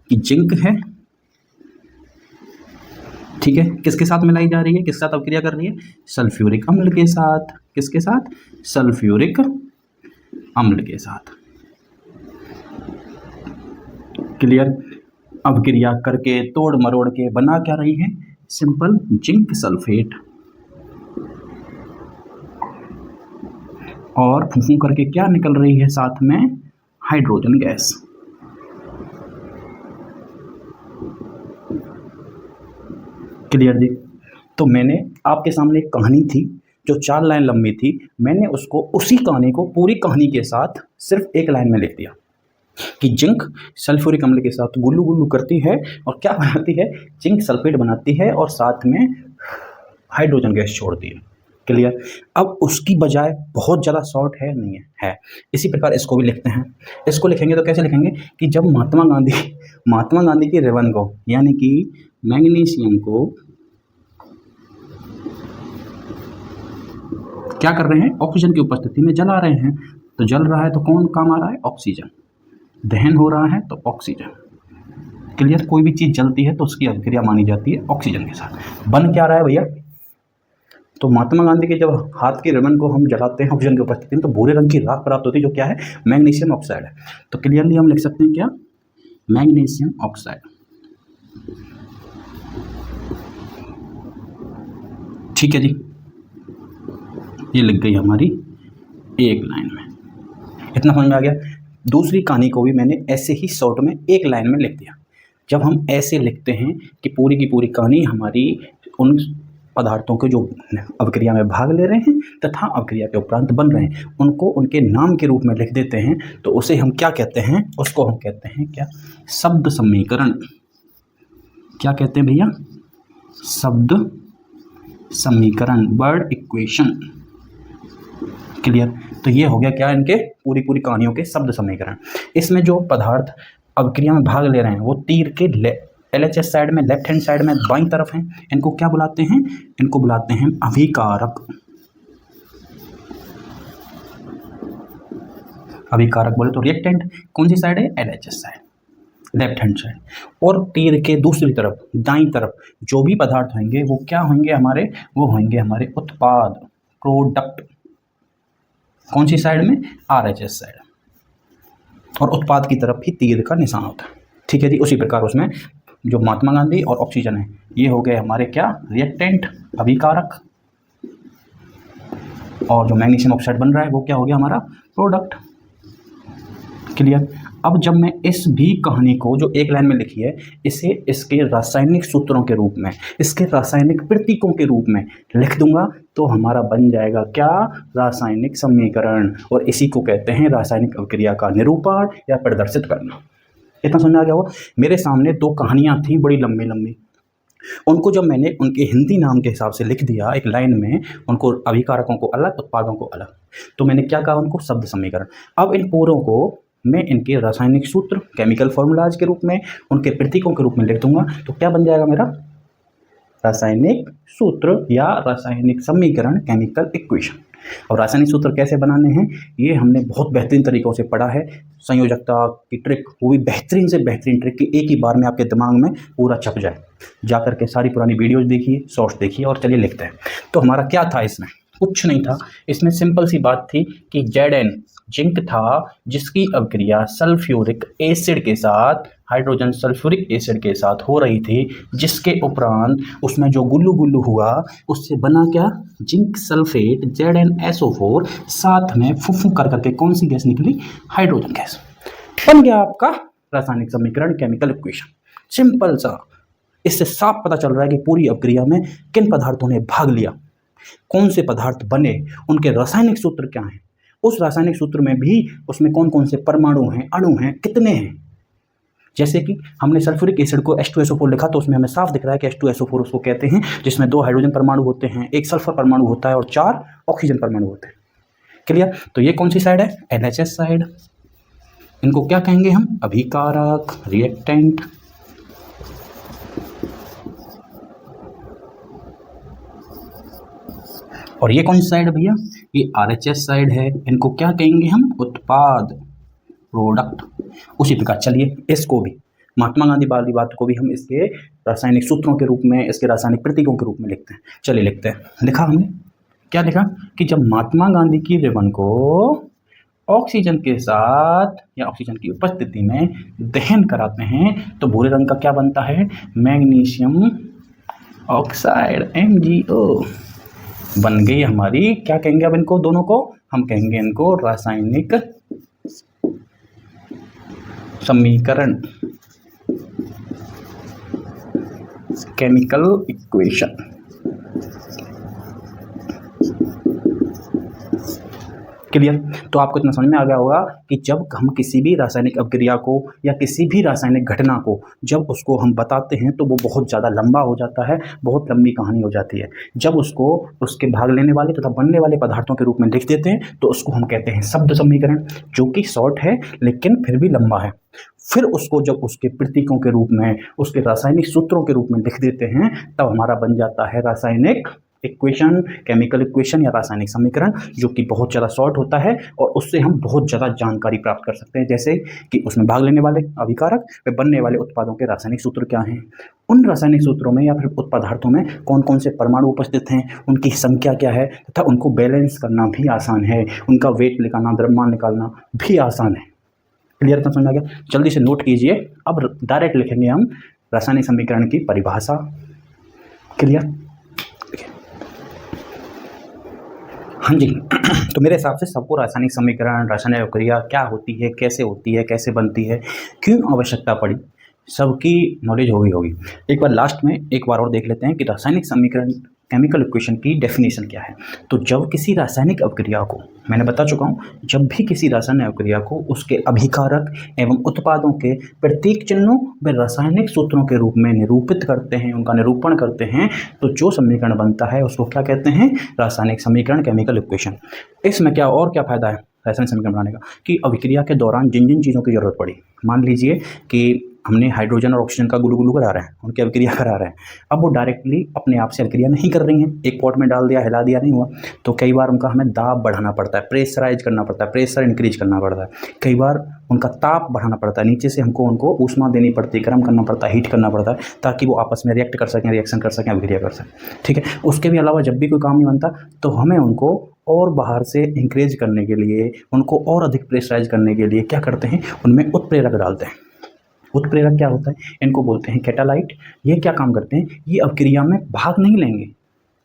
कि जिंक है, ठीक है, किसके साथ मिलाई जा रही है, किसके साथ अभिक्रिया कर रही है, सल्फ्यूरिक अम्ल के साथ। किसके साथ, सल्फ्यूरिक अम्ल के साथ। क्लियर। अभिक्रिया करके तोड़ मरोड़ के बना क्या रही है, सिंपल जिंक सल्फेट। और फूंफू करके क्या निकल रही है साथ में, हाइड्रोजन गैस। क्लियर जी। तो मैंने आपके सामने एक कहानी थी जो 4 लाइन लंबी थी, मैंने उसको उसी कहानी को पूरी कहानी के साथ सिर्फ 1 लाइन में लिख दिया कि जिंक सल्फ्यूरिक अम्ल के साथ गुल्लू गुल्लू करती है और क्या बनाती है, जिंक सल्फेट बनाती है और साथ में हाइड्रोजन गैस छोड़ती है। क्लियर। अब उसकी बजाय बहुत ज़्यादा शॉर्ट है, नहीं है। इसी प्रकार इसको भी लिखते हैं। इसको लिखेंगे तो कैसे लिखेंगे कि जब महात्मा गांधी की रेवन को यानी कि मैग्नीशियम को क्या कर रहे हैं, ऑक्सीजन की उपस्थिति में जला रहे हैं, तो जल रहा है तो कौन काम आ रहा है, ऑक्सीजन। दहन हो रहा है तो ऑक्सीजन। क्लियर। कोई भी चीज़ जलती है तो उसकी अभिक्रिया मानी जाती है ऑक्सीजन के साथ। बन क्या रहा है भैया, तो महात्मा गांधी के जब हाथ की रिबन को हम जलाते हैं ऑक्सीजन की उपस्थिति में तो भूरे रंग की राख प्राप्त होती है, जो क्या है, मैग्नीशियम ऑक्साइड है। तो क्लियरली हम लिख सकते हैं क्या, मैग्नीशियम ऑक्साइड। ठीक है जी, ये लिख गई हमारी 1 लाइन में। इतना समझ में आ गया। दूसरी कहानी को भी मैंने ऐसे ही शॉर्ट में 1 लाइन में लिख दिया। जब हम ऐसे लिखते हैं कि पूरी की पूरी कहानी हमारी उन पदार्थों के जो अभिक्रिया में भाग ले रहे हैं तथा अभिक्रिया के उपरांत बन रहे हैं उनको उनके नाम के रूप में लिख देते हैं, तो उसे हम क्या कहते हैं, उसको हम कहते हैं क्या, शब्द समीकरण। क्या कहते हैं भैया, शब्द समीकरण, वर्ड इक्वेशन। क्लियर। तो ये हो गया क्या, इनके पूरी पूरी कहानियों के शब्द समीकरण। इसमें जो पदार्थ अभिक्रिया में भाग ले रहे हैं वो तीर के LHS साइड में, लेफ्ट हैंड साइड में बाईं तरफ हैं, इनको क्या बुलाते हैं, इनको बुलाते हैं अभिकारक। अभिकारक बोले तो रिएक्टेंट कौन सी साइड है, LHS side, left hand side. और तीर के दूसरी तरफ, दाईं तरफ जो भी पदार्थ होंगे वो क्या होंगे हमारे, वो होंगे हमारे उत्पाद, प्रोडक्ट। कौन सी साइड में, RHS साइड। और उत्पाद की तरफ ही तीर का निशान होता है। ठीक है जी। उसी प्रकार उसमें जो महात्मा गांधी और ऑक्सीजन है ये हो गए हमारे क्या, रिएक्टेंट, अभिकारक। और जो मैग्नीशियम ऑक्साइड बन रहा है वो क्या हो गया हमारा, प्रोडक्ट। क्लियर। अब जब मैं इस भी कहानी को जो 1 लाइन में लिखी है इसे इसके रासायनिक सूत्रों के रूप में, इसके रासायनिक प्रतीकों के रूप में लिख दूंगा तो हमारा बन जाएगा क्या, रासायनिक समीकरण। और इसी को कहते हैं रासायनिक अभिक्रिया का निरूपण या प्रदर्शित करना। इतना समझ में आ गया हो। मेरे सामने 2 कहानियाँ थीं बड़ी लंबी लंबी, उनको जब मैंने उनके हिंदी नाम के हिसाब से लिख दिया 1 लाइन में, उनको अभिकारकों को अलग, उत्पादों को अलग, तो मैंने क्या कहा, उनको शब्द समीकरण। अब इन पूरों को मैं इनके रासायनिक सूत्र, केमिकल फॉर्मूलाज के रूप में, उनके प्रतीकों के रूप में लिख दूंगा तो क्या बन जाएगा मेरा, रासायनिक सूत्र या रासायनिक समीकरण, केमिकल इक्वेशन। और रासायनिक सूत्र कैसे बनाने हैं ये हमने बहुत बेहतरीन तरीक़ों से पढ़ा है। संयोजकता की ट्रिक, वो भी बेहतरीन से बेहतरीन ट्रिक कि एक ही बार में आपके दिमाग में पूरा छप जाए। जा करके सारी पुरानी वीडियोज़ देखिए, शॉर्ट्स देखिए और चलिए लिखते हैं। तो हमारा क्या था, इसमें कुछ नहीं था। इसमें सिंपल सी बात थी कि Zn जिंक था जिसकी अभिक्रिया सल्फ्यूरिक एसिड के साथ, हाइड्रोजन सल्फ्यूरिक एसिड के साथ हो रही थी, जिसके उपरांत उसमें जो गुल्लू गुल्लू हुआ उससे बना क्या, जिंक सल्फेट ZnSO4, साथ में फुफू कर करके कौन सी गैस निकली, हाइड्रोजन गैस। बन गया आपका रासायनिक समीकरण, केमिकल इक्वेशन। सिंपल सा। इससे साफ पता चल रहा है कि पूरी अभिक्रिया में किन पदार्थों ने भाग लिया, कौन से पदार्थ बने, उनके रासायनिक सूत्र क्या हैं, उस रासायनिक सूत्र में भी उसमें कौन कौन से परमाणु हैं, अणु हैं, कितने हैं। जैसे कि हमने सल्फ्यूरिक एसिड को H2SO4 लिखा तो उसमें हमें साफ दिख रहा है कि H2SO4 उसको कहते हैं जिसमें 2 हाइड्रोजन परमाणु होते हैं, 1 सल्फर परमाणु होता है और 4 ऑक्सीजन परमाणु होते हैं। क्लियर। तो ये कौन सी साइड है, NHS साइड। इनको क्या कहेंगे हम, अभिकारक, रिएक्टेंट। और ये कौन सी साइड है भैया, ये RHS साइड है। इनको क्या कहेंगे हम, उत्पाद, प्रोडक्ट। उसी प्रकार चलिए इसको भी महात्मा गांधी वाली बात को भी हम इसके रासायनिक सूत्रों के रूप में, इसके रासायनिक प्रतीकों के रूप में लिखते हैं। चलिए लिखते हैं। लिखा हमने, क्या लिखा कि जब महात्मा गांधी की रिबन को ऑक्सीजन के साथ या ऑक्सीजन की उपस्थिति में दहन कराते हैं तो भूरे रंग का क्या बनता है, मैग्नीशियम ऑक्साइड, MgO बन गई हमारी। क्या कहेंगे अब इनको दोनों को, हम कहेंगे इनको रासायनिक समीकरण, केमिकल इक्वेशन। क्लियर। तो आपको इतना समझ में आ गया होगा कि जब हम किसी भी रासायनिक अभिक्रिया को या किसी भी रासायनिक घटना को जब उसको हम बताते हैं तो वो बहुत ज़्यादा लंबा हो जाता है, बहुत लंबी कहानी हो जाती है। जब उसको उसके भाग लेने वाले तथा बनने वाले पदार्थों के रूप में लिख देते हैं तो उसको हम कहते हैं शब्द समीकरण, जो कि शॉर्ट है लेकिन फिर भी लंबा है। फिर उसको जब उसके प्रतीकों के रूप में, उसके रासायनिक सूत्रों के रूप में लिख देते हैं तब हमारा बन जाता है रासायनिक इक्वेशन, केमिकल इक्वेशन या रासायनिक समीकरण, जो कि बहुत ज़्यादा शॉर्ट होता है और उससे हम बहुत ज़्यादा जानकारी प्राप्त कर सकते हैं। जैसे कि उसमें भाग लेने वाले अभिकारक व बनने वाले उत्पादों के रासायनिक सूत्र क्या हैं, उन रासायनिक सूत्रों में या फिर उत्पादार्थों में कौन कौन से परमाणु उपस्थित हैं, उनकी संख्या क्या है, तथा उनको बैलेंस करना भी आसान है, उनका वेट निकालना, द्रव्यमान निकालना भी आसान है। क्लियर इतना समझ आ गया। जल्दी से नोट कीजिए। अब डायरेक्ट लिखेंगे हम रासायनिक समीकरण की परिभाषा। क्लियर। हाँ जी। तो मेरे हिसाब से सबको रासायनिक समीकरण, रासायनिक अभिक्रिया क्या होती है, कैसे बनती है, क्यों आवश्यकता पड़ी, सबकी नॉलेज होगी। एक बार लास्ट में एक बार और देख लेते हैं कि रासायनिक समीकरण, केमिकल इक्वेशन की डेफिनेशन क्या है। तो जब किसी रासायनिक अभिक्रिया को, मैंने बता चुका हूँ, जब भी किसी रासायनिक अभिक्रिया को उसके अभिकारक एवं उत्पादों के प्रतीक चिन्हों व रासायनिक सूत्रों के रूप में निरूपित करते हैं, उनका निरूपण करते हैं, तो जो समीकरण बनता है उसको क्या कहते हैं, रासायनिक समीकरण, केमिकल इक्वेशन। इसमें क्या और क्या फायदा है रासायनिक समीकरण बनाने का, कि अभिक्रिया के दौरान जिन जिन चीज़ों की जरूरत पड़ी, मान लीजिए कि हमने हाइड्रोजन और ऑक्सीजन का गुलू करा रहे हैं, उनकी अभिक्रिया करा रहे हैं, अब वो डायरेक्टली अपने आप से अभिक्रिया नहीं कर रही हैं, एक पॉट में डाल दिया, हिला दिया, नहीं हुआ, तो कई बार उनका हमें दाब बढ़ाना पड़ता है, प्रेशराइज करना पड़ता है, प्रेशर इंक्रीज करना पड़ता है, कई बार उनका ताप बढ़ाना पड़ता है, नीचे से हमको उनको ऊष्मा देनी पड़ती है, गर्म करना पड़ता है, हीट करना पड़ता है, ताकि वो आपस में रिएक्ट कर सकें, रिएक्शन कर सकें, अभिक्रिया कर सकें। ठीक है। उसके भी अलावा जब भी कोई काम नहीं बनता तो हमें उनको और बाहर से इंक्रेज करने के लिए, उनको और अधिक प्रेशराइज करने के लिए क्या करते हैं, उनमें उत्प्रेरक डालते हैं। उत्प्रेरक क्या होता है, इनको बोलते हैं कैटालाइट। ये क्या काम करते हैं, ये अभिक्रिया में भाग नहीं लेंगे,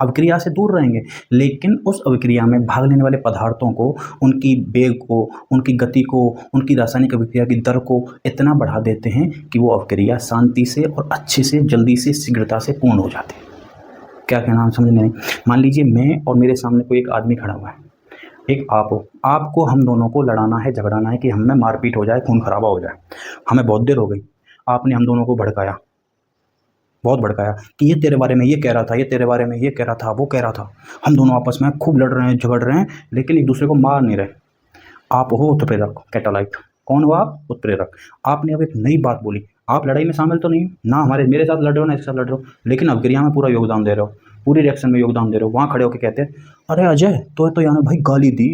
अभिक्रिया से दूर रहेंगे, लेकिन उस अभिक्रिया में भाग लेने वाले पदार्थों को, उनकी वेग को, उनकी गति को, उनकी रासायनिक अभिक्रिया की दर को इतना बढ़ा देते हैं कि वो अभिक्रिया शांति से और अच्छे से, जल्दी से, शीघ्रता से पूर्ण हो जाती है। क्या कहना हम समझ नहीं। मान लीजिए मैं और मेरे सामने कोई एक आदमी खड़ा हुआ है, एक आप हो, आपको हम दोनों को लड़ाना है, झगड़ाना है कि हम में मारपीट हो जाए, खून खराबा हो जाए। हमें बहुत देर हो गई, आपने हम दोनों को भड़काया, बहुत भड़काया कि ये तेरे बारे में ये कह रहा था, ये तेरे बारे में ये कह रहा था, वो कह रहा था। हम दोनों आपस में खूब लड़ रहे हैं, झगड़ रहे हैं, लेकिन एक दूसरे को मार नहीं रहे। आप हो उत्प्रेरक, कैटालाइट। कौन हो आप, उत्प्रेरक। आपने अब एक नई बात बोली, आप लड़ाई में शामिल तो नहीं ना, मेरे साथ लड़ रहे हो ना इसके साथ लड़ रहे हो, लेकिन अभिक्रिया में पूरा योगदान दे रहे हो, पूरी रिएक्शन में योगदान दे रहे हो। वहाँ खड़े होकर कहते हैं, अरे अजय तो यानी भाई गाली दी,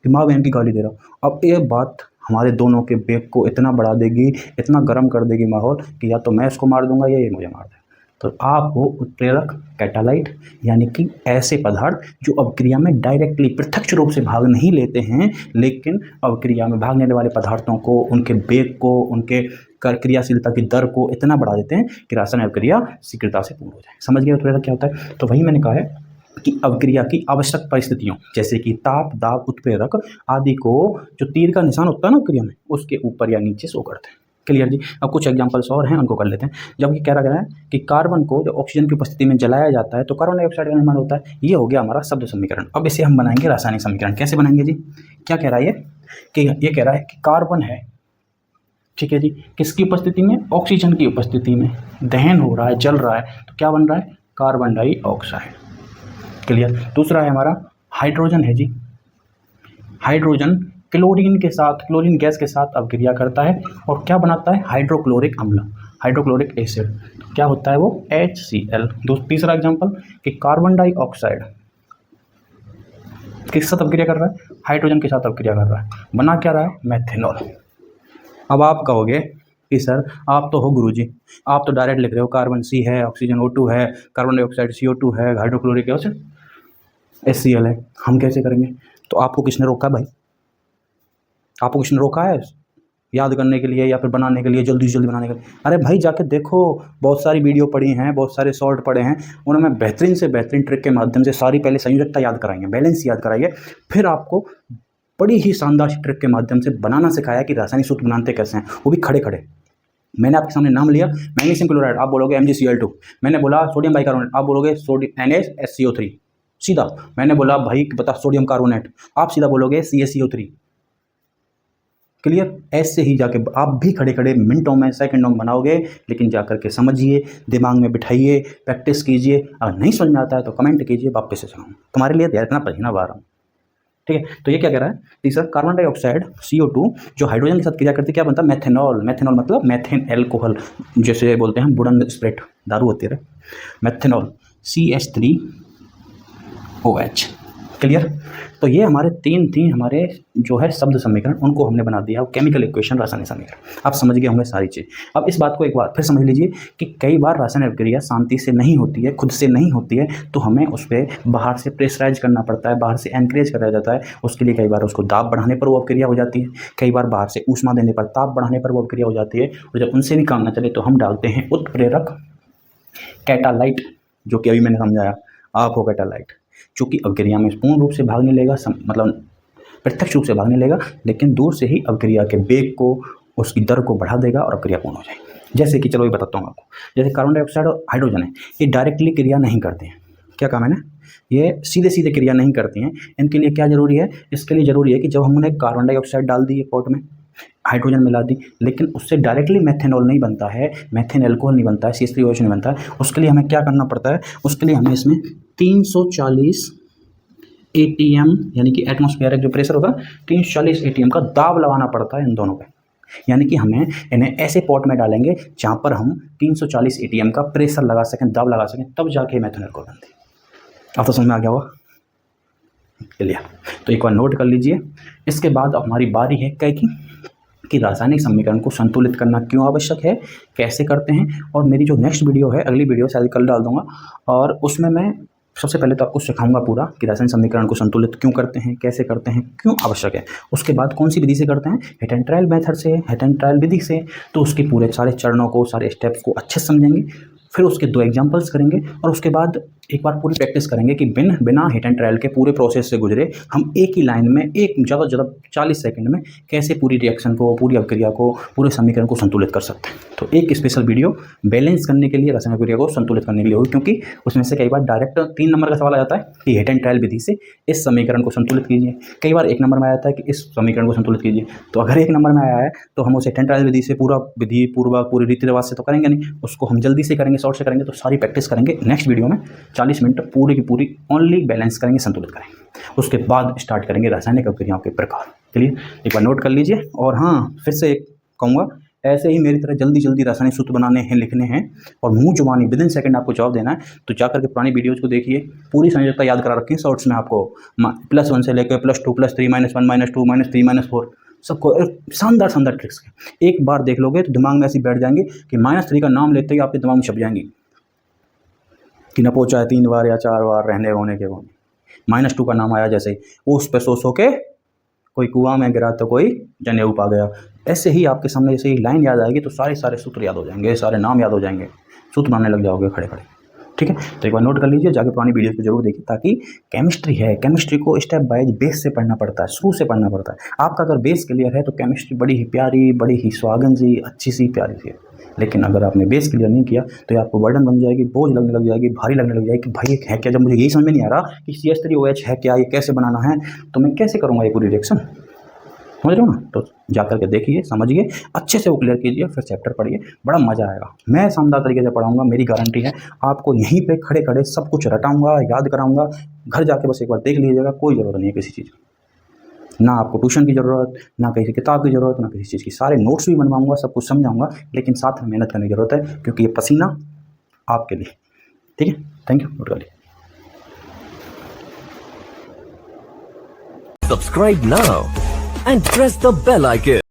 माँ बहन की गाली दे रहा हूँ। अब ये बात हमारे दोनों के बेग को इतना बढ़ा देगी, इतना गर्म कर देगी माहौल कि या तो मैं इसको मार दूंगा या ये मुझे मार देगा। तो आप हो उत्प्रेरक, कैटालाइट, यानी कि ऐसे पदार्थ जो अभिक्रिया में डायरेक्टली, प्रत्यक्ष रूप से भाग नहीं लेते हैं, लेकिन अभिक्रिया में भाग लेने वाले पदार्थों को, उनके वेग को, उनके क्रियाशीलता की दर को इतना बढ़ा देते हैं कि रासायनिक अभिक्रिया शीघ्रता से पूर्ण हो जाए। समझ गए उत्प्रेरक क्या होता है। तो वही मैंने कहा है कि अभिक्रिया की आवश्यक परिस्थितियों, जैसे कि ताप, दाब, उत्प्रेरक आदि को, जो तीर का निशान होता है ना अभिक्रिया में, उसके ऊपर या नीचे शो करते हैं। क्लियर जी। अब कुछ एग्जांपल्स और हैं, उनको कर लेते हैं। जब ये कह रहा है कि कार्बन को जो ऑक्सीजन की उपस्थिति में जलाया जाता है तो कार्बन डाइऑक्साइड का निर्माण होता है। ये हो गया हमारा शब्द समीकरण। अब इसे हम बनाएंगे रासायनिक समीकरण। कैसे बनाएंगे जी? क्या कह रहा है ये कि ये कह रहा है कि कार्बन है, ठीक है जी, किसकी उपस्थिति में? ऑक्सीजन की उपस्थिति में दहन हो रहा है, जल रहा है, तो क्या बन रहा है? Carbon dioxide. क्लियर। दूसरा है हमारा हाइड्रोजन है जी। हाइड्रोजन क्लोरीन के साथ, क्लोरीन गैस के साथ अभिक्रिया करता है और क्या बनाता है? हाइड्रोक्लोरिक अम्ल, हाइड्रोक्लोरिक एसिड। तो क्या होता है वो? HCl। तीसरा एग्जांपल कि कार्बन डाइऑक्साइड किस साथ अभिक्रिया कर रहा है? हाइड्रोजन के साथ अभिक्रिया कर रहा है, बना क्या रहा है? मेथेनॉल। अब आप कहोगे कि सर आप तो हो गुरुजी, आप तो डायरेक्ट लिख रहे हो कार्बन C है, ऑक्सीजन O2 है, कार्बन डाइऑक्साइड CO2 है, हाइड्रोक्लोरिक एसिड HCl है, हम कैसे करेंगे? तो आपको किसने रोका भाई? आपको किसने रोका है याद करने के लिए या फिर बनाने के लिए, जल्दी से जल्दी बनाने के लिए? अरे भाई जाके देखो, बहुत सारी वीडियो पढ़ी हैं, बहुत सारे शॉर्ट पढ़े हैं, उन्होंने बेहतरीन से बेहतरीन ट्रिक के माध्यम से सारी पहले संयोजकता याद कराएंगे, बैलेंस याद कराइए, फिर आपको बड़ी ही शानदार ट्रिक के माध्यम से बनाना सिखाया कि रासायनिक सूत्र बनाते कैसे हैं, वो भी खड़े खड़े। मैंने आपके सामने नाम लिया मैग्नीशियम क्लोराइड, आप बोलोगे MgCl2। मैंने बोला सोडियम बाइकार्बोनेट, आप बोलोगे सोडियम NaSCO3। सीधा मैंने बोला भाई बता सोडियम कार्बोनेट, आप सीधा बोलोगे CaCO3। क्लियर। ऐसे ही जाके आप भी खड़े खड़े मिनटों में, सेकंडों में बनाओगे, लेकिन जाकर के समझिए, दिमाग में बिठाइए, प्रैक्टिस कीजिए। अगर नहीं समझ में आता है तो कमेंट कीजिए, वापस से सुनाऊँ, तुम्हारे लिए इतना पसीना बहा रहा हूँ, ठीक है। तो ये क्या कह रहा है? तीसरा कार्बन डाइऑक्साइड CO2 जो हाइड्रोजन के साथ क्रिया करती है, क्या बनता है? मेथेनॉल। मेथेनॉल मतलब मेथेन एल्कोहल, जैसे बोलते हैं बुरन स्प्रिट, दारू होती है, मेथेनॉल CH3OH। क्लियर। तो ये हमारे तीन थी हमारे जो है शब्द समीकरण, उनको हमने बना दिया केमिकल इक्वेशन, रासायनिक समीकरण। आप समझ गए होंगे सारी चीज़। अब इस बात को एक बार फिर समझ लीजिए कि कई बार रासायनिक अभिक्रिया शांति से नहीं होती है, खुद से नहीं होती है, तो हमें उस पर बाहर से प्रेशराइज करना पड़ता है, बाहर से एनकरेज कराया जाता है। उसके लिए कई बार उसको दाब बढ़ाने पर वो अभिक्रिया हो जाती है, कई बार बाहर से ऊष्मा देने पर, ताप बढ़ाने पर वो अभिक्रिया हो जाती है। और जब उनसे भी काम न चले तो हम डालते हैं उत्प्रेरक कैटालाइट, जो कि अभी मैंने समझाया, आप हो कैटालाइट, चूँकि अभिक्रिया में पूर्ण रूप से भाग नहीं लेगा, मतलब प्रत्यक्ष रूप से भाग नहीं लेगा, लेकिन दूर से ही अभिक्रिया के वेग को, उसकी दर को बढ़ा देगा और अभिक्रिया पूर्ण हो जाएगी। जैसे कि चलो ये बताता हूँ आपको, जैसे कार्बन डाइऑक्साइड और हाइड्रोजन है, ये डायरेक्टली क्रिया नहीं करते हैं। क्या कहा मैंने? ये सीधे सीधे क्रिया नहीं करती हैं। इनके लिए क्या जरूरी है? इसके लिए जरूरी है कि जब हमने कार्बन डाइऑक्साइड डाल दी पॉट में, हाइड्रोजन मिला दी, लेकिन उससे डायरेक्टली मेथेनॉल नहीं बनता है, मेथेन एल्कोहल नहीं बनता है, CH3OH नहीं बनता है। उसके लिए हमें क्या करना पड़ता है? उसके लिए हमें इसमें 340 ATM यानी कि एटमॉस्फेरिक जो प्रेशर होगा, 340 ATM का दाब लगाना पड़ता है इन दोनों पे। यानी कि हमें इन्हें ऐसे पॉट में डालेंगे जहाँ पर हम 340 ATM का प्रेशर लगा सकें, दाब लगा सकें, तब जाके मेथेनॉल को बनती है। अब तो समझ में आ गया होगा, क्लियर। तो एक बार नोट कर लीजिए। इसके बाद हमारी बारी है कई कि रासायनिक समीकरण को संतुलित करना क्यों आवश्यक है, कैसे करते हैं। और मेरी जो नेक्स्ट वीडियो है, अगली वीडियो शायद कल डाल दूंगा, और उसमें मैं सबसे पहले तो आपको सिखाऊंगा पूरा कि रासायनिक समीकरण को संतुलित क्यों करते हैं, कैसे करते हैं, क्यों आवश्यक है। उसके बाद कौन सी विधि से करते हैं? हिट एंड ट्रायल मेथड से, हिट एंड ट्रायल विधि से। तो उसके पूरे सारे चरणों को, सारे स्टेप्स को अच्छे से समझेंगे, फिर उसके 2 एग्जांपल्स करेंगे, और उसके बाद एक बार पूरी प्रैक्टिस करेंगे कि बिना हिट एंड ट्रायल के पूरे प्रोसेस से गुजरे हम एक ही लाइन में, एक ज़्यादा से ज़्यादा 40 सेकंड में कैसे पूरी रिएक्शन को, पूरी अभिक्रिया को, पूरे समीकरण को संतुलित कर सकते हैं। तो एक स्पेशल वीडियो बैलेंस करने के लिए, रासायनिक अभिक्रिया को संतुलित करने के लिए होगी, क्योंकि उसमें से कई बार डायरेक्ट 3 नंबर का सवाल आ जाता है कि हिट एंड ट्रायल विधि से इस समीकरण को संतुलित कीजिए। कई बार 1 नंबर में आ जाता है कि इस समीकरण को संतुलित कीजिए। तो अगर 1 नंबर में आया है तो हम उसे हिट एंड ट्रायल विधि से पूरा विधि पूर्वक, पूरी रीति रिवाज से तो करेंगे नहीं, उसको हम जल्दी से करेंगे, शॉर्ट से करेंगे। तो सारी प्रैक्टिस करेंगे नेक्स्ट वीडियो में, 40 मिनट पूरी की पूरी ओनली बैलेंस करेंगे, संतुलित करेंगे। उसके बाद स्टार्ट करेंगे रासायनिक अभिक्रियाओं के प्रकार। चलिए एक बार नोट कर लीजिए। और हाँ, फिर से एक कहूँगा, ऐसे ही मेरी तरह जल्दी जल्दी रासायनिक सूत्र बनाने हैं, लिखने हैं, और मुंह जुबानी विदिन सेकंड आपको जवाब देना है, तो जाकर के पुरानी वीडियोज़ को देखिए, पूरी संयोजकता याद करा रखी है शॉर्ट्स में आपको, +1 से लेकर +2, +3, -1, -2, -3, -4, सबको शानदार शानदार ट्रिक्स है। एक बार देख लोगे तो दिमाग में ऐसी बैठ जाएंगे कि -3 का नाम लेते ही आपके दिमाग में छप जाएंगी कि न पहुँचा है 3 बार या 4 बार रहने होने के बाद। -2 का नाम आया जैसे ही, वो उस पर सो के कोई कुआं में गिरा तो कोई जनेऊ पा गया। ऐसे ही आपके सामने जैसे ही लाइन याद आएगी तो सारे सूत्र याद हो जाएंगे, सारे नाम याद हो जाएंगे, सूत्र बनाने लग जाओगे खड़े खड़े। ठीक है, तो एक बार नोट कर लीजिए, जाके पुरानी वीडियोस को जरूर देखिए, ताकि केमिस्ट्री है, केमिस्ट्री को स्टेप बाय बेस से पढ़ना पड़ता है, शुरू से पढ़ना पड़ता है। आपका अगर बेस क्लियर है तो केमिस्ट्री बड़ी ही प्यारी, बड़ी ही सुहागन सी, अच्छी सी, प्यारी सी है। लेकिन अगर आपने बेस क्लियर नहीं किया तो ये आपको बर्डन बन जाएगी, बोझ लगने लग जाएगी, भारी लगने लग जाएगी कि भाई ये है क्या, जब मुझे यही समझ में नहीं आ रहा कि CH3OH है क्या, ये कैसे बनाना है, तो मैं कैसे करूँगा ये पूरी रिएक्शन। समझ रहे हो ना? तो जा करके देखिए, समझिए, अच्छे से वो क्लियर कीजिए, फिर चैप्टर पढ़िए, बड़ा मज़ा आएगा। मैं शानदार तरीके से पढ़ाऊँगा, मेरी गारंटी है। आपको यहीं पे खड़े खड़े सब कुछ रटाऊँगा, याद कराऊँगा। घर जाके बस एक बार देख लीजिएगा, कोई ज़रूरत नहीं है किसी चीज़ की। ना आपको ट्यूशन की ज़रूरत, ना किसी किताब की ज़रूरत, ना किसी चीज़ की। सारे नोट्स भी बनवाऊँगा, सब कुछ समझाऊँगा, लेकिन साथ में मेहनत करने की ज़रूरत है, क्योंकि ये पसीना आपके लिए। ठीक है, थैंक यू, नोट करिए। Subscribe now and press the bell icon.